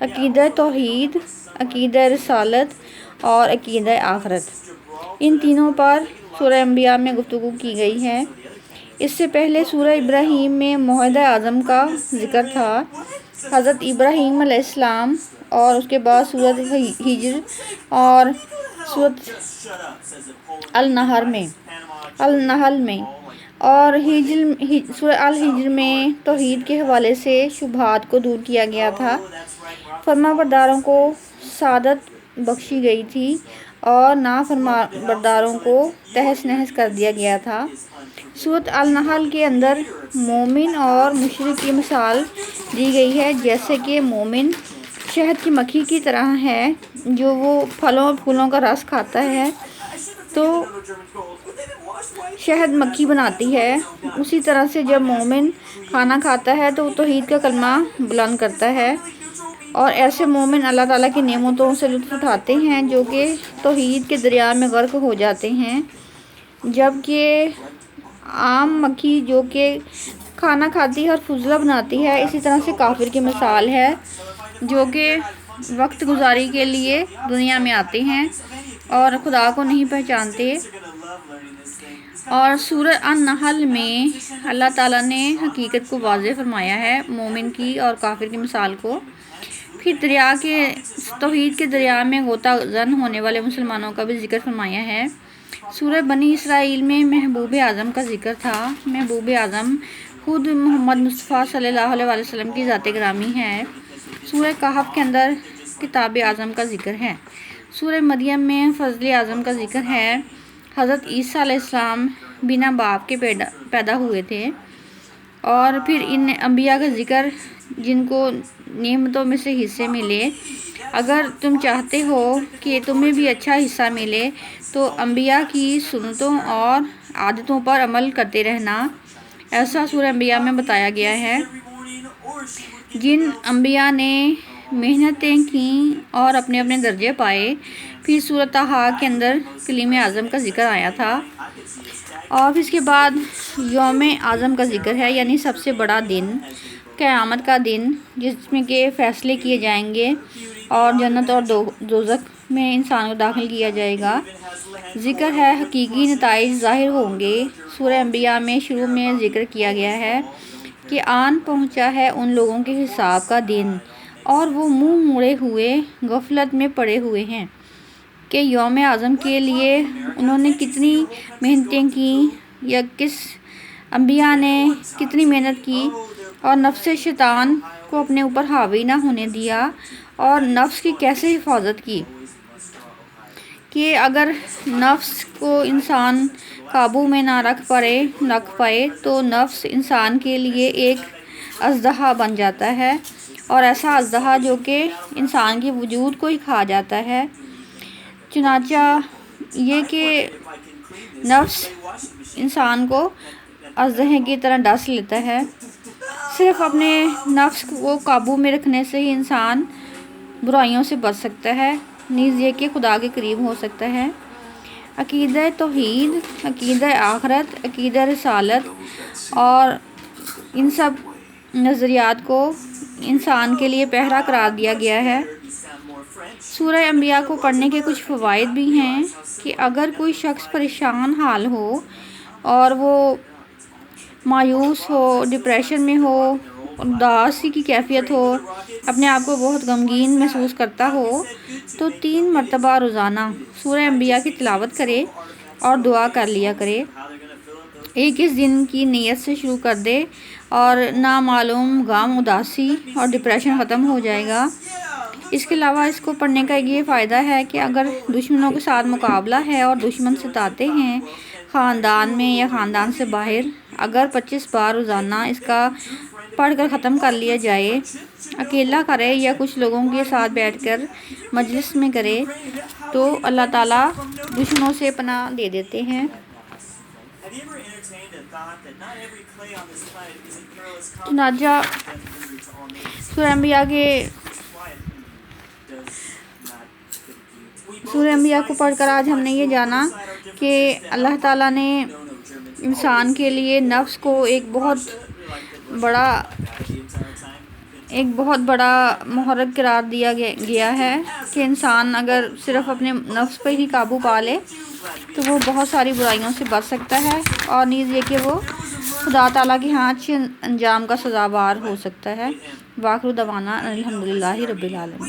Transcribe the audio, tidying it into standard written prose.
عقیدہ توحید، عقیدہ رسالت اور عقیدہ آخرت، ان تینوں پر سورہ انبیاء میں گفتگو کی گئی ہے۔ اس سے پہلے سورہ ابراہیم میں معاہدہ اعظم کا ذکر تھا، حضرت ابراہیم علیہ السلام، اور اس کے بعد سورۃ ہجر اور سورۃ النحل میں اور سورہ الحجر میں توحید کے حوالے سے شبہات کو دور کیا گیا تھا، فرما برداروں کو سعادت بخشی گئی تھی اور نافرما برداروں کو تہس نہس کر دیا گیا تھا۔ سورۃ النحل کے اندر مومن اور مشرک کی مثال دی گئی ہے، جیسے کہ مومن شہد کی مکھی کی طرح ہے، جو وہ پھلوں اور پھولوں کا رس کھاتا ہے تو شہد مکھی بناتی ہے، اسی طرح سے جب مومن کھانا کھاتا ہے تو وہ توحید کا کلمہ بلند کرتا ہے، اور ایسے مومن اللہ تعالیٰ کی نعمتوں سے لطف اٹھاتے ہیں جو کہ توحید کے دریا میں غرق ہو جاتے ہیں، جبکہ عام مکھی جو کہ کھانا کھاتی ہے اور فضلہ بناتی ہے، اسی طرح سے کافر کی مثال ہے جو کہ وقت گزاری کے لیے دنیا میں آتے ہیں اور خدا کو نہیں پہچانتے۔ اور سورہ النحل میں اللہ تعالیٰ نے حقیقت کو واضح فرمایا ہے، مومن کی اور کافر کی مثال کو۔ پھر توحید کے دریا میں غوطہ زن ہونے والے مسلمانوں کا بھی ذکر فرمایا ہے۔ سورہ بنی اسرائیل میں محبوب اعظم کا ذکر تھا۔ محبوب اعظم خود محمد مصطفیٰ صلی اللہ علیہ وسلم کی ذات گرامی ہے۔ سورہ کہف کے اندر کتاب اعظم کا ذکر ہے۔ سورہ مریم میں فضل اعظم کا ذکر ہے۔ حضرت عیسیٰ علیہ السلام بنا باپ کے پیدا ہوئے تھے۔ اور پھر ان انبیاء کا ذکر جن کو نعمتوں میں سے حصے ملے۔ اگر تم چاہتے ہو کہ تمہیں بھی اچھا حصہ ملے تو انبیاء کی سنتوں اور عادتوں پر عمل کرتے رہنا، ایسا سورہ انبیاء میں بتایا گیا ہے۔ جن انبیاء نے محنتیں کیں اور اپنے اپنے درجے پائے۔ پھر سورہ طٰہٰ کے اندر کلیم اعظم کا ذکر آیا تھا، اور پھر اس کے بعد یوم اعظم کا ذکر ہے، یعنی سب سے بڑا دن، قیامت کا دن، جس میں کہ فیصلے کیے جائیں گے اور جنت اور دوزخ میں انسان کو داخل کیا جائے گا۔ ذکر ہے حقیقی نتائج ظاہر ہوں گے۔ سورہ انبیاء میں شروع میں ذکر کیا گیا ہے کہ آن پہنچا ہے ان لوگوں کے حساب کا دن، اور وہ منہ موڑے ہوئے غفلت میں پڑے ہوئے ہیں کہ یوم اعظم کے لیے انہوں نے کتنی محنتیں کیں، یا کس انبیاء نے کتنی محنت کی اور نفس شیطان کو اپنے اوپر حاوی نہ ہونے دیا، اور نفس کی کیسے حفاظت کی، کہ اگر نفس کو انسان قابو میں نہ رکھ پائے تو نفس انسان کے لیے ایک اژدہا بن جاتا ہے، اور ایسا اژدہا جو کہ انسان کے وجود کو ہی کھا جاتا ہے۔ چنانچہ یہ کہ نفس انسان کو اژدہے کی طرح ڈس لیتا ہے۔ صرف اپنے نفس کو قابو میں رکھنے سے ہی انسان برائیوں سے بچ سکتا ہے، نیز یہ کہ خدا کے قریب ہو سکتا ہے۔ عقیدہ توحید، عقیدہ آخرت، عقیدہ رسالت اور ان سب نظریات کو انسان کے لیے پہرا قرار دیا گیا ہے۔ سورہ انبیاء کو پڑھنے کے کچھ فوائد بھی ہیں کہ اگر کوئی شخص پریشان حال ہو اور وہ مایوس ہو، ڈپریشن میں ہو، اداسی کی کیفیت ہو، اپنے آپ کو بہت غمگین محسوس کرتا ہو، تو 3 مرتبہ روزانہ سورہ انبیاء کی تلاوت کرے اور دعا کر لیا کرے۔ ایک اس دن کی نیت سے شروع کر دے اور نامعلوم غم، اداسی اور ڈپریشن ختم ہو جائے گا۔ اس کے علاوہ اس کو پڑھنے کا یہ فائدہ ہے کہ اگر دشمنوں کے ساتھ مقابلہ ہے اور دشمن ستاتے ہیں خاندان میں یا خاندان سے باہر، اگر 25 بار روزانہ اس کا پڑھ کر ختم کر لیا جائے، اکیلا کرے یا کچھ لوگوں کے ساتھ بیٹھ کر مجلس میں کرے، تو اللہ تعالیٰ دشمنوں سے پناہ دے دیتے ہیں۔ چنانچہ سورہ انبیاء کو پڑھ کر آج ہم نے یہ جانا کہ اللہ تعالیٰ نے انسان کے لیے نفس کو ایک بہت بڑا ایک بہت بڑا محرک قرار دیا گیا ہے کہ انسان اگر صرف اپنے نفس پہ ہی قابو پا لے تو وہ بہت ساری برائیوں سے بچ سکتا ہے، اور نیز یہ کہ وہ خدا تعالیٰ کے ہاں اچھے انجام کا سزاوار ہو سکتا ہے۔ وآخر دعوانا الحمدللہ رب العالمین۔